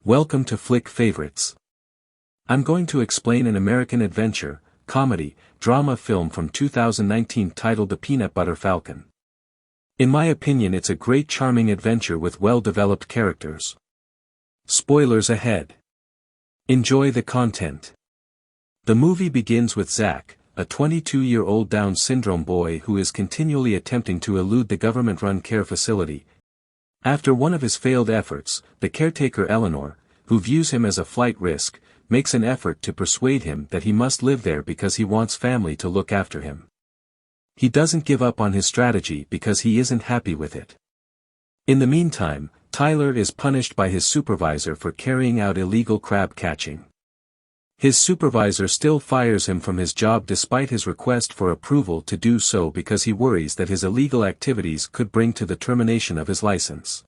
Welcome to Flick Favorites. I'm going to explain an American adventure, comedy, drama film from 2019 titled The Peanut Butter Falcon. In my opinion, it's a great charming adventure with well-developed characters. Spoilers ahead. Enjoy the content. The movie begins with Zack, a 22-year-old Down syndrome boy who is continually attempting to elude the government-run care facility. After one of his failed efforts, the caretaker Eleanor, who views him as a flight risk, makes an effort to persuade him that he must live there because he wants family to look after him. He doesn't give up on his strategy because he isn't happy with it. In the meantime, Tyler is punished by his supervisor for carrying out illegal crab catching. His supervisor still fires him from his job despite his request for approval to do so because he worries that his illegal activities could bring to the termination of his license.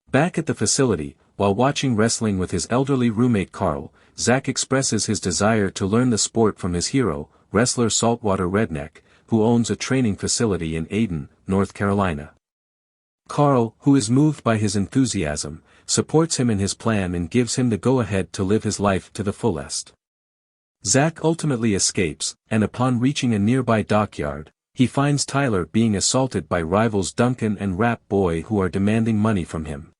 Back at the facility, while watching wrestling with his elderly roommate Carl, Zack expresses his desire to learn the sport from his hero, wrestler Salt Water Redneck, who owns a training facility in Ayden, North Carolina. Carl, who is moved by his enthusiasm, supports him in his plan and gives him the go-ahead to live his life to the fullest. Zack ultimately escapes, and upon reaching a nearby dockyard, he finds Tyler being assaulted by rivals Duncan and Rap Boy who are demanding money from him.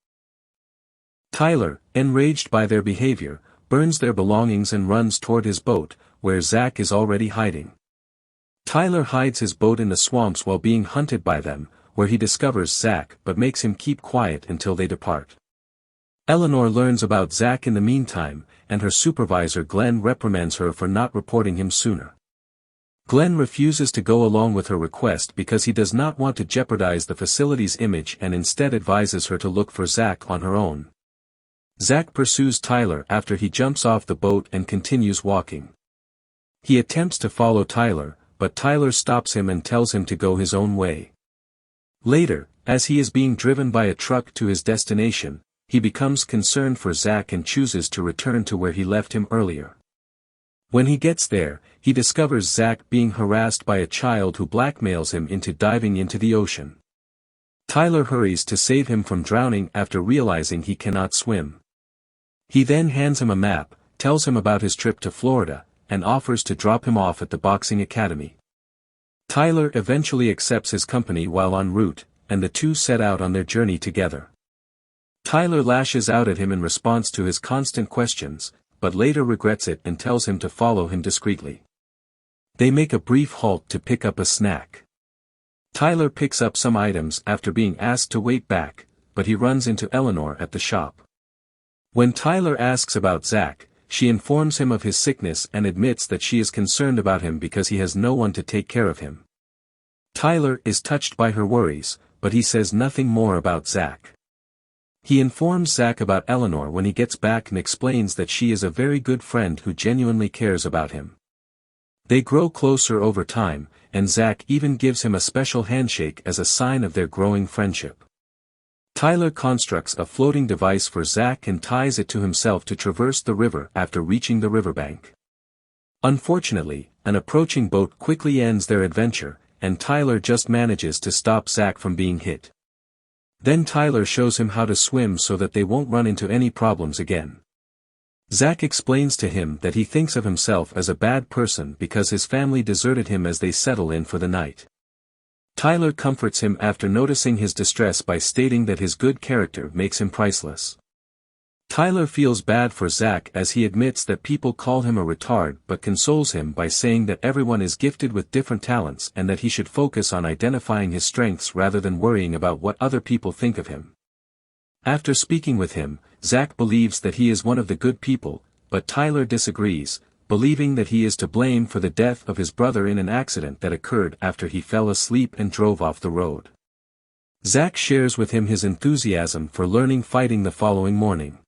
Tyler, enraged by their behavior, burns their belongings and runs toward his boat, where Zack is already hiding. Tyler hides his boat in the swamps while being hunted by them, where he discovers Zack but makes him keep quiet until they depart. Eleanor learns about Zack in the meantime, and her supervisor Glenn reprimands her for not reporting him sooner. Glenn refuses to go along with her request because he does not want to jeopardize the facility's image and instead advises her to look for Zack on her own. Zack pursues Tyler after he jumps off the boat and continues walking. He attempts to follow Tyler, but Tyler stops him and tells him to go his own way. Later, as he is being driven by a truck to his destination, he becomes concerned for Zack and chooses to return to where he left him earlier. When he gets there, he discovers Zack being harassed by a child who blackmails him into diving into the ocean. Tyler hurries to save him from drowning after realizing he cannot swim. He then hands him a map, tells him about his trip to Florida, and offers to drop him off at the boxing academy. Tyler eventually accepts his company while en route, and the two set out on their journey together. Tyler lashes out at him in response to his constant questions, but later regrets it and tells him to follow him discreetly. They make a brief halt to pick up a snack. Tyler picks up some items after being asked to wait back, but he runs into Eleanor at the shop. When Tyler asks about Zack, she informs him of his sickness and admits that she is concerned about him because he has no one to take care of him. Tyler is touched by her worries, but he says nothing more about Zack. He informs Zack about Eleanor when he gets back and explains that she is a very good friend who genuinely cares about him. They grow closer over time, and Zack even gives him a special handshake as a sign of their growing friendship. Tyler constructs a floating device for Zack and ties it to himself to traverse the river after reaching the riverbank. Unfortunately, an approaching boat quickly ends their adventure, and Tyler just manages to stop Zack from being hit. Then Tyler shows him how to swim so that they won't run into any problems again. Zack explains to him that he thinks of himself as a bad person because his family deserted him as they settle in for the night. Tyler comforts him after noticing his distress by stating that his good character makes him priceless. Tyler feels bad for Zack as he admits that people call him a retard but consoles him by saying that everyone is gifted with different talents and that he should focus on identifying his strengths rather than worrying about what other people think of him. After speaking with him, Zack believes that he is one of the good people, but Tyler disagrees, believing that he is to blame for the death of his brother in an accident that occurred after he fell asleep and drove off the road. Zack shares with him his enthusiasm for learning fighting the following morning.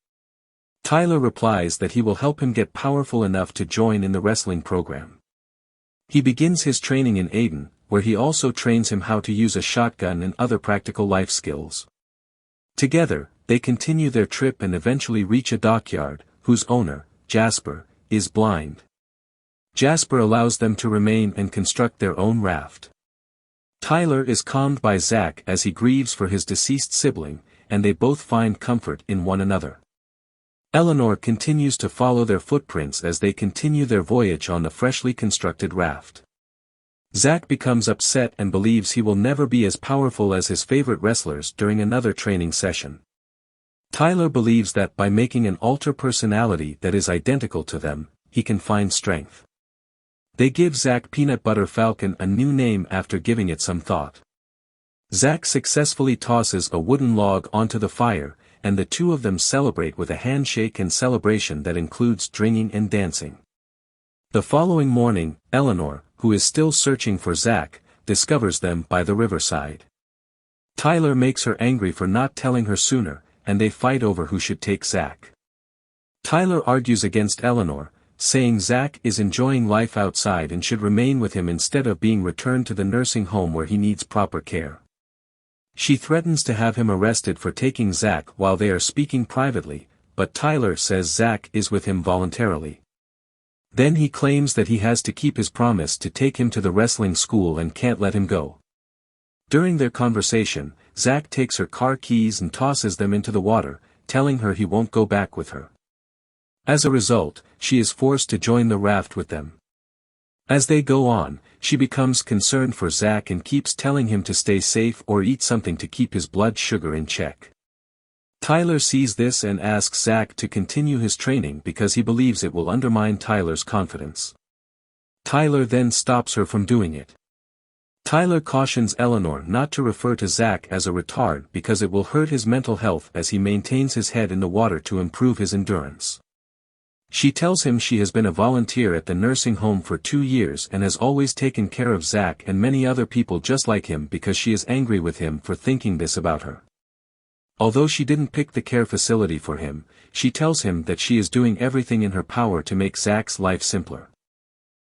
Tyler replies that he will help him get powerful enough to join in the wrestling program. He begins his training in Ayden, where he also trains him how to use a shotgun and other practical life skills. Together, they continue their trip and eventually reach a dockyard, whose owner, Jasper, is blind. Jasper allows them to remain and construct their own raft. Tyler is calmed by Zack as he grieves for his deceased sibling, and they both find comfort in one another. Eleanor continues to follow their footprints as they continue their voyage on the freshly constructed raft. Zack becomes upset and believes he will never be as powerful as his favorite wrestlers during another training session. Tyler believes that by making an alter personality that is identical to them, he can find strength. They give Zack Peanut Butter Falcon a new name after giving it some thought. Zack successfully tosses a wooden log onto the fire, and the two of them celebrate with a handshake and celebration that includes drinking and dancing. The following morning, Eleanor, who is still searching for Zack, discovers them by the riverside. Tyler makes her angry for not telling her sooner, and they fight over who should take Zack. Tyler argues against Eleanor, saying Zack is enjoying life outside and should remain with him instead of being returned to the nursing home where he needs proper care. She threatens to have him arrested for taking Zack while they are speaking privately, but Tyler says Zack is with him voluntarily. Then he claims that he has to keep his promise to take him to the wrestling school and can't let him go. During their conversation, Zack takes her car keys and tosses them into the water, telling her he won't go back with her. As a result, she is forced to join the raft with them. As they go on, she becomes concerned for Zack and keeps telling him to stay safe or eat something to keep his blood sugar in check. Tyler sees this and asks Zack to continue his training because he believes it will undermine Tyler's confidence. Tyler then stops her from doing it. Tyler cautions Eleanor not to refer to Zack as a retard because it will hurt his mental health as he maintains his head in the water to improve his endurance. She tells him she has been a volunteer at the nursing home for 2 years and has always taken care of Zack and many other people just like him because she is angry with him for thinking this about her. Although she didn't pick the care facility for him, she tells him that she is doing everything in her power to make Zack's life simpler.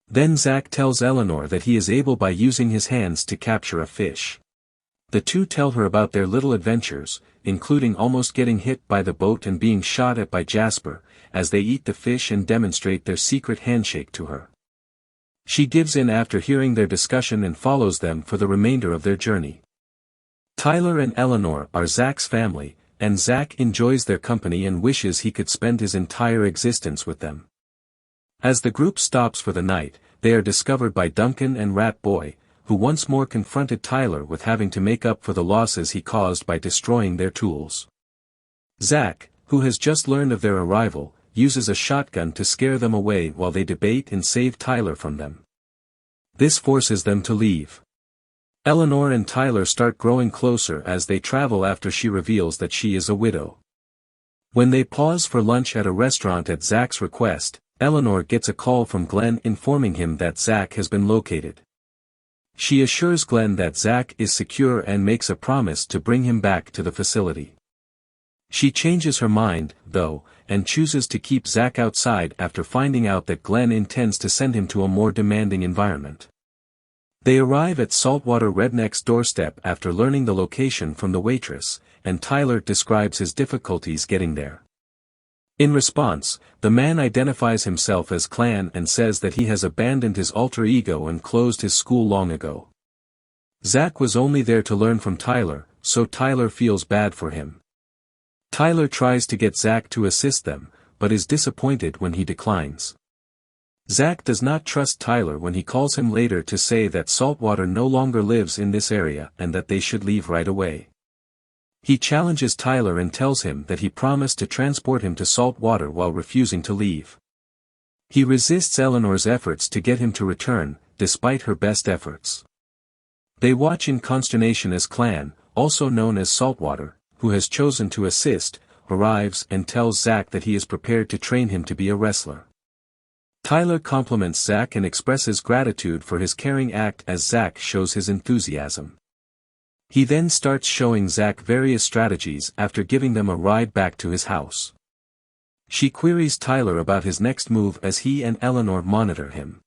Then Zack tells Eleanor that he is able by using his hands to capture a fish. The two tell her about their little adventures, including almost getting hit by the boat and being shot at by Jasper, as they eat the fish and demonstrate their secret handshake to her. She gives in after hearing their discussion and follows them for the remainder of their journey. Tyler and Eleanor are Zack's family, and Zack enjoys their company and wishes he could spend his entire existence with them. As the group stops for the night, they are discovered by Duncan and Rat Boy, who once more confronted Tyler with having to make up for the losses he caused by destroying their tools. Zack, who has just learned of their arrival, uses a shotgun to scare them away while they debate and save Tyler from them. This forces them to leave. Eleanor and Tyler start growing closer as they travel after she reveals that she is a widow. When they pause for lunch at a restaurant at Zack's request, Eleanor gets a call from Glenn informing him that Zack has been located. She assures Glenn that Zack is secure and makes a promise to bring him back to the facility. She changes her mind, though, and chooses to keep Zack outside after finding out that Glenn intends to send him to a more demanding environment. They arrive at Salt Water Redneck's doorstep after learning the location from the waitress, and Tyler describes his difficulties getting there. In response, the man identifies himself as Clan and says that he has abandoned his alter ego and closed his school long ago. Zack was only there to learn from Tyler, so Tyler feels bad for him. Tyler tries to get Zack to assist them, but is disappointed when he declines. Zack does not trust Tyler when he calls him later to say that Saltwater no longer lives in this area and that they should leave right away. He challenges Tyler and tells him that he promised to transport him to Saltwater while refusing to leave. He resists Eleanor's efforts to get him to return, despite her best efforts. They watch in consternation as Clan, also known as Saltwater, who has chosen to assist, arrives and tells Zack that he is prepared to train him to be a wrestler. Tyler compliments Zack and expresses gratitude for his caring act as Zack shows his enthusiasm. He then starts showing Zack various strategies after giving them a ride back to his house. She queries Tyler about his next move as he and Eleanor monitor him.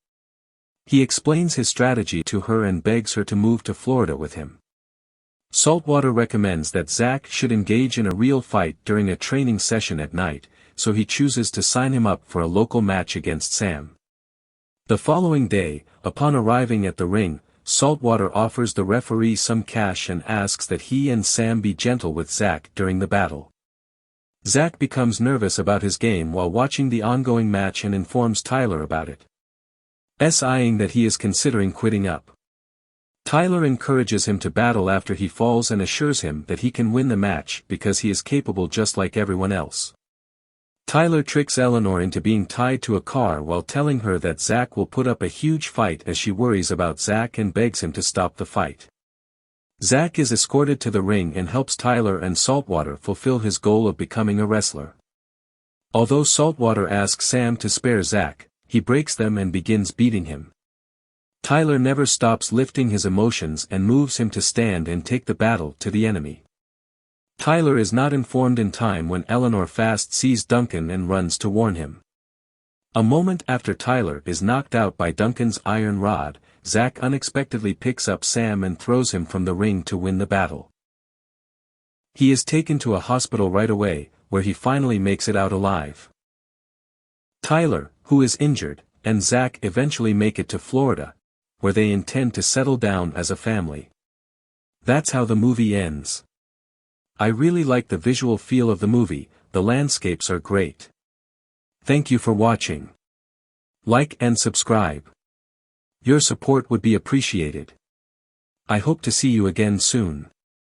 He explains his strategy to her and begs her to move to Florida with him. Saltwater recommends that Zack should engage in a real fight during a training session at night, so he chooses to sign him up for a local match against Sam. The following day, upon arriving at the ring, Saltwater offers the referee some cash and asks that he and Sam be gentle with Zack during the battle. Zack becomes nervous about his game while watching the ongoing match and informs Tyler about it. Eyeing that he is considering quitting up. Tyler encourages him to battle after he falls and assures him that he can win the match because he is capable just like everyone else. Tyler tricks Eleanor into being tied to a car while telling her that Zack will put up a huge fight as she worries about Zack and begs him to stop the fight. Zack is escorted to the ring and helps Tyler and Saltwater fulfill his goal of becoming a wrestler. Although Saltwater asks Sam to spare Zack, he breaks them and begins beating him. Tyler never stops lifting his emotions and moves him to stand and take the battle to the enemy. Tyler is not informed in time when Eleanor fast sees Duncan and runs to warn him. A moment after Tyler is knocked out by Duncan's iron rod, Zack unexpectedly picks up Sam and throws him from the ring to win the battle. He is taken to a hospital right away, where he finally makes it out alive. Tyler, who is injured, and Zack eventually make it to Florida, where they intend to settle down as a family. That's how the movie ends. I really like the visual feel of the movie, the landscapes are great. Thank you for watching. Like and subscribe. Your support would be appreciated. I hope to see you again soon.